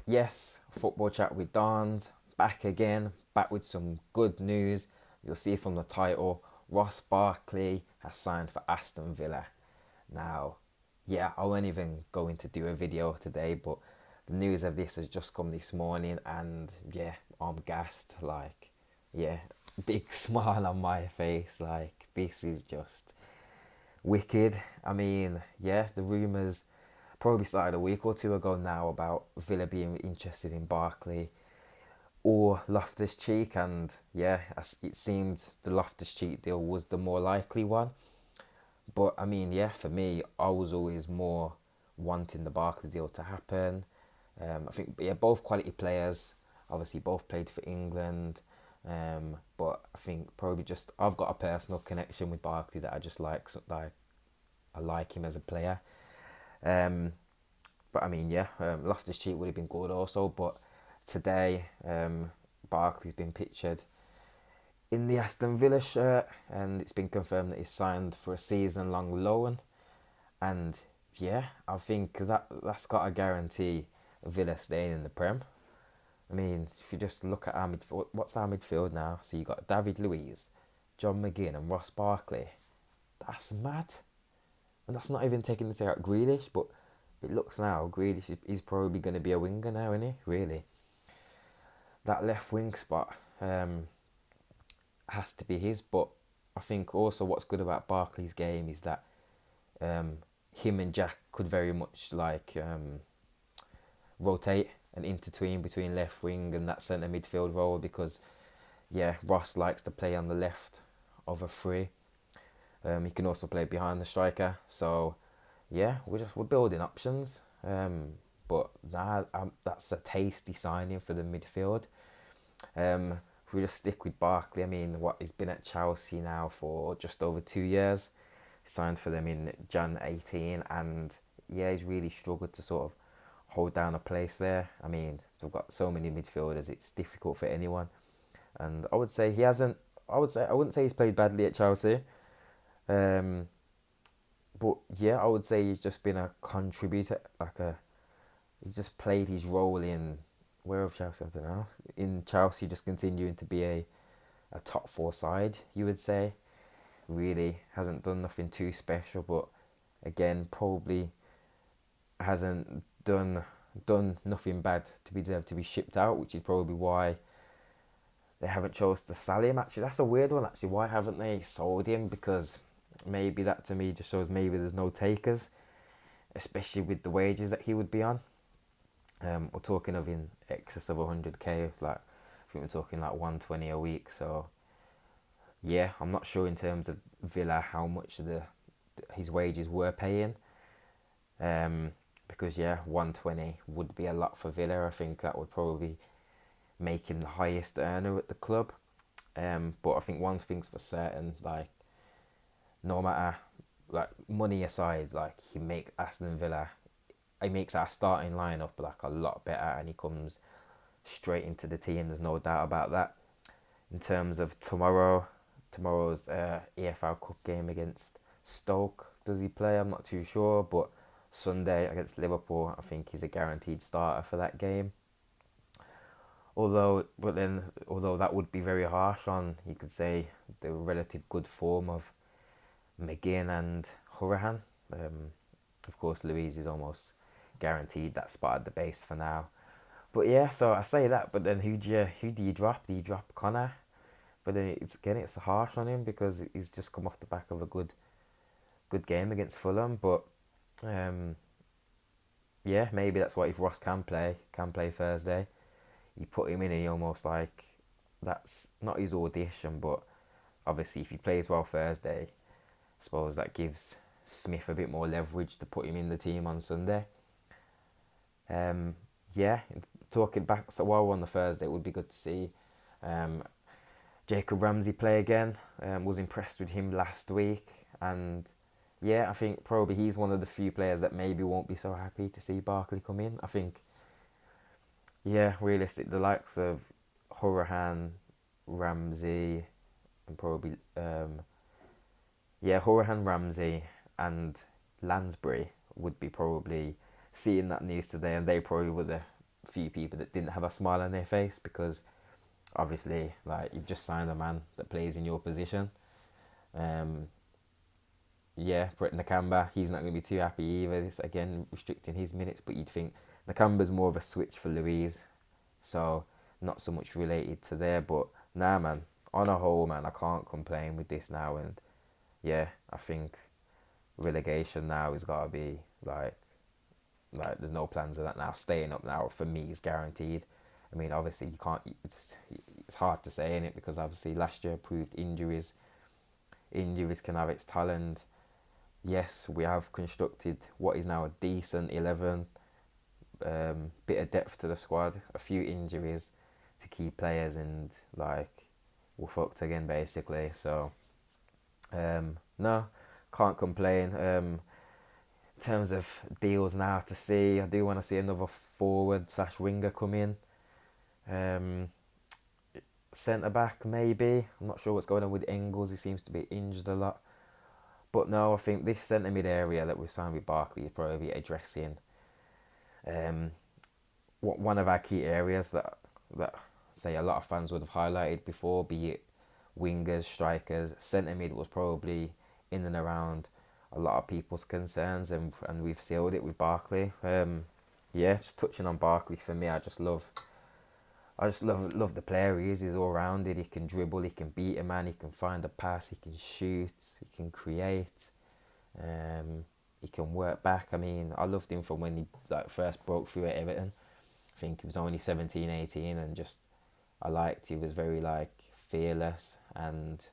Yes, football chat with Dons, back again, back with some good news. You'll see from the title, Ross Barkley has signed for Aston Villa. Now, yeah, I won't even going to do a video today, but the news of this has just come this morning, and yeah, I'm gassed. Like, yeah, big smile on my face. Like, this is just wicked. I mean, yeah, the rumours probably started a week or two ago now about Villa being interested in Barkley or Loftus Cheek, and yeah, it seemed the Loftus Cheek deal was the more likely one. But I mean, yeah, for me, I was always more wanting the Barkley deal to happen. I think, yeah, both quality players. Obviously, both played for England. But I think probably just I've got a personal connection with Barkley that I just like. Like I like him as a player. Um, but I mean, yeah, Loftus Cheek would have been good also. But today, Barkley's been pictured in the Aston Villa shirt, and it's been confirmed that he's signed for a season-long loan. And yeah, I think that's got to guarantee Villa staying in the Prem. I mean, if you just look at our midfield, what's our midfield now? So you got David Luiz, John McGinn, and Ross Barkley. That's mad. And that's not even taking into account Grealish, but it looks now Grealish is probably going to be a winger now, isn't he? Really, that left wing spot has to be his. But I think also what's good about Barkley's game is that um, him and Jack could very much rotate and intertwine between left wing and that centre midfield role, because yeah, Ross likes to play on the left of a three. He can also play behind the striker. So yeah, we're building options. But that's a tasty signing for the midfield. If we just stick with Barkley, I mean, he's been at Chelsea now for just over 2 years. He signed for them in Jan 18, and yeah, he's really struggled to sort of hold down a place there. I mean, we've got so many midfielders; it's difficult for anyone. And I would say he hasn't. I wouldn't say he's played badly at Chelsea. Um, but yeah, I would say he's just been a contributor, he's just played his role in where of Chelsea, I don't know. In Chelsea, just continuing to be a top four side, you would say. Really hasn't done nothing too special, but again, probably hasn't done nothing bad to be deserved to be shipped out, which is probably why they haven't chose to sell him. Actually, that's a weird one. Actually, why haven't they sold him? Because maybe that to me just shows maybe there's no takers, especially with the wages that he would be on. We're talking of in excess of 100k. Like I think we're talking like 120 a week. So yeah, I'm not sure in terms of Villa how much his wages were paying. Because yeah, 120 would be a lot for Villa. I think that would probably make him the highest earner at the club. But I think one thing's for certain, like no matter like money aside, like he makes our starting lineup like a lot better, and he comes straight into the team. There's no doubt about that. In terms of tomorrow's EFL Cup game against Stoke, does he play? I'm not too sure, but Sunday against Liverpool, I think he's a guaranteed starter for that game. Although that would be very harsh on, you could say, the relative good form of McGinn and Hurahan. Of course, Louise is almost guaranteed that spot at the base for now. But yeah, so I say that, but then who do you drop? Do you drop Connor? But then it's harsh on him because he's just come off the back of a good game against Fulham. But um, yeah, maybe that's what if Ross can play Thursday, you put him in and he almost like that's not his audition, but obviously if he plays well Thursday, I suppose that gives Smith a bit more leverage to put him in the team on Sunday. Yeah, talking back, so while we're on the Thursday, it would be good to see um, Jacob Ramsey play again. Was impressed with him last week, and yeah, I think probably he's one of the few players that maybe won't be so happy to see Barkley come in. I think, yeah, realistic, the likes of Horahan, Ramsey, and probably Horahan, Ramsey, and Lansbury would be probably seeing that news today, and they probably were the few people that didn't have a smile on their face, because obviously, like, you've just signed a man that plays in your position. Um, yeah, Brett Nakamba, he's not going to be too happy either. It's again restricting his minutes, but you'd think Nakamba's more of a switch for Louise, so not so much related to there. But nah, man, on a whole, man, I can't complain with this now. And yeah, I think relegation now has got to be like there's no plans of that now. Staying up now for me is guaranteed. I mean, obviously you can't. It's hard to say in it, because obviously last year proved injuries can have its talent. Yes, we have constructed what is now a decent 11. Bit of depth to the squad, a few injuries to key players, and like we're fucked again basically. So no, can't complain. In terms of deals now to see, I do want to see another forward slash winger come in. Um, Centre back maybe. I'm not sure what's going on with Engels. He seems to be injured a lot. But no, I think this centre mid area that we've signed with Barkley is probably addressing um, one of our key areas that say a lot of fans would have highlighted before, be it wingers, strikers. Centre mid was probably in and around a lot of people's concerns, and we've sealed it with Barkley. Yeah, just touching on Barkley, for me, I just love the player he is. He's all rounded. He can dribble. He can beat a man. He can find a pass. He can shoot. He can create. He can work back. I mean, I loved him from when he first broke through at Everton. I think he was only 17, 18, and just I liked. He was very fearless, and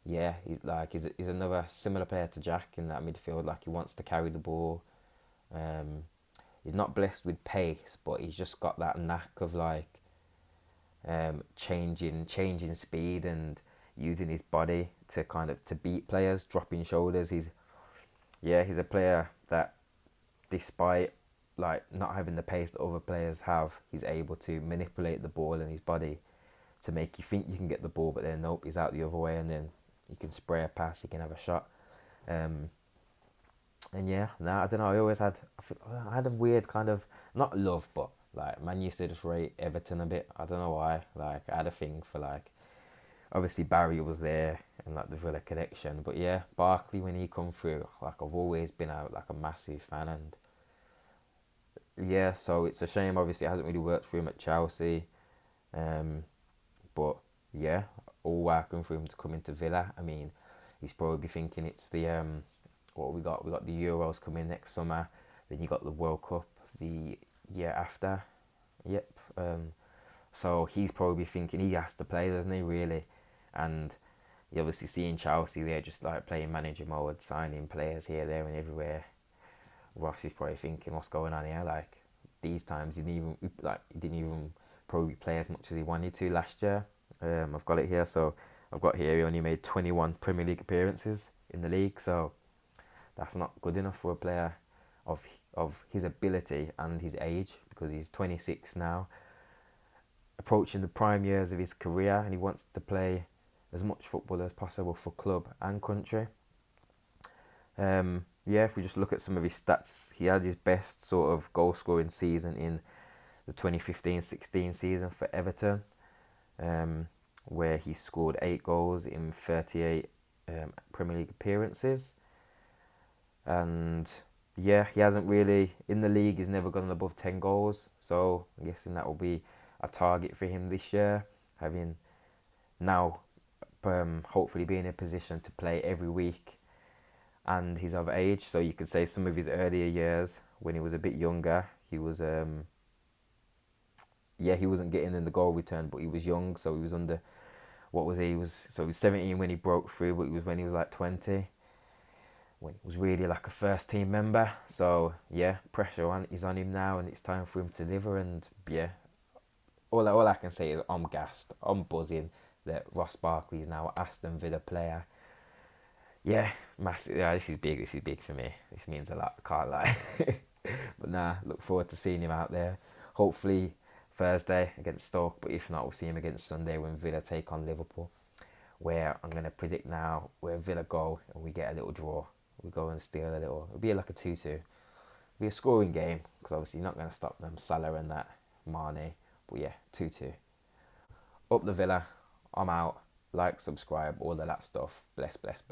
yeah, he's another similar player to Jack in that midfield. Like, he wants to carry the ball. Um, he's not blessed with pace, but he's just got that knack of changing speed and using his body to to beat players, dropping shoulders. He's a player that, despite not having the pace that other players have, he's able to manipulate the ball in his body to make you think you can get the ball, but then nope, he's out the other way, and then you can spray a pass, you can have a shot. And yeah, I don't know. I had a weird kind of, not love, but man used to just rate Everton a bit. I don't know why. I had a thing for obviously Barry was there and the Villa connection, but yeah, Barkley when he come through, I've always been a massive fan, and yeah, so it's a shame. Obviously, it hasn't really worked for him at Chelsea, but yeah, all welcome for him to come into Villa. I mean, he's probably thinking it's the what we got. We got the Euros coming next summer. Then you got the World Cup the year after. Yep. So he's probably thinking he has to play, doesn't he? Really, and you obviously seeing Chelsea there, just playing manager mode, signing players here, there, and everywhere. Ross is probably thinking, what's going on here? These times he didn't even probably play as much as he wanted to last year. I've got it here. So I've got here he only made 21 Premier League appearances in the league. So that's not good enough for a player of his ability and his age, because he's 26 now, approaching the prime years of his career, and he wants to play as much football as possible for club and country. If we just look at some of his stats, he had his best sort of goal scoring season in the 2015-16 season for Everton, where he scored 8 goals in 38 Premier League appearances. And yeah, he hasn't really, in the league, he's never gone above 10 goals. So I'm guessing that will be a target for him this year, having now hopefully be in a position to play every week, and he's of age. So you could say some of his earlier years, when he was a bit younger, he was he wasn't getting in the goal return, but he was young, so he was under, what was he? He was 17 when he broke through, but it was when he was 20, when he was really a first team member. So yeah, pressure is on him now, and it's time for him to deliver. And yeah, all I can say is I'm gassed, I'm buzzing that Ross Barkley is now an Aston Villa player. Yeah, massive. Yeah, this is big. This is big for me. This means a lot. Can't lie. But look forward to seeing him out there. Hopefully Thursday against Stoke. But if not, we'll see him against Sunday when Villa take on Liverpool. Where I'm gonna predict now where Villa go and we get a little draw. We go and steal a little. It'll be like a 2-2. Be a scoring game because obviously you're not going to stop them, Salah and that, Mane. But yeah, 2-2. Up the Villa. I'm out. Like, subscribe, all of that stuff. Bless, bless, bless.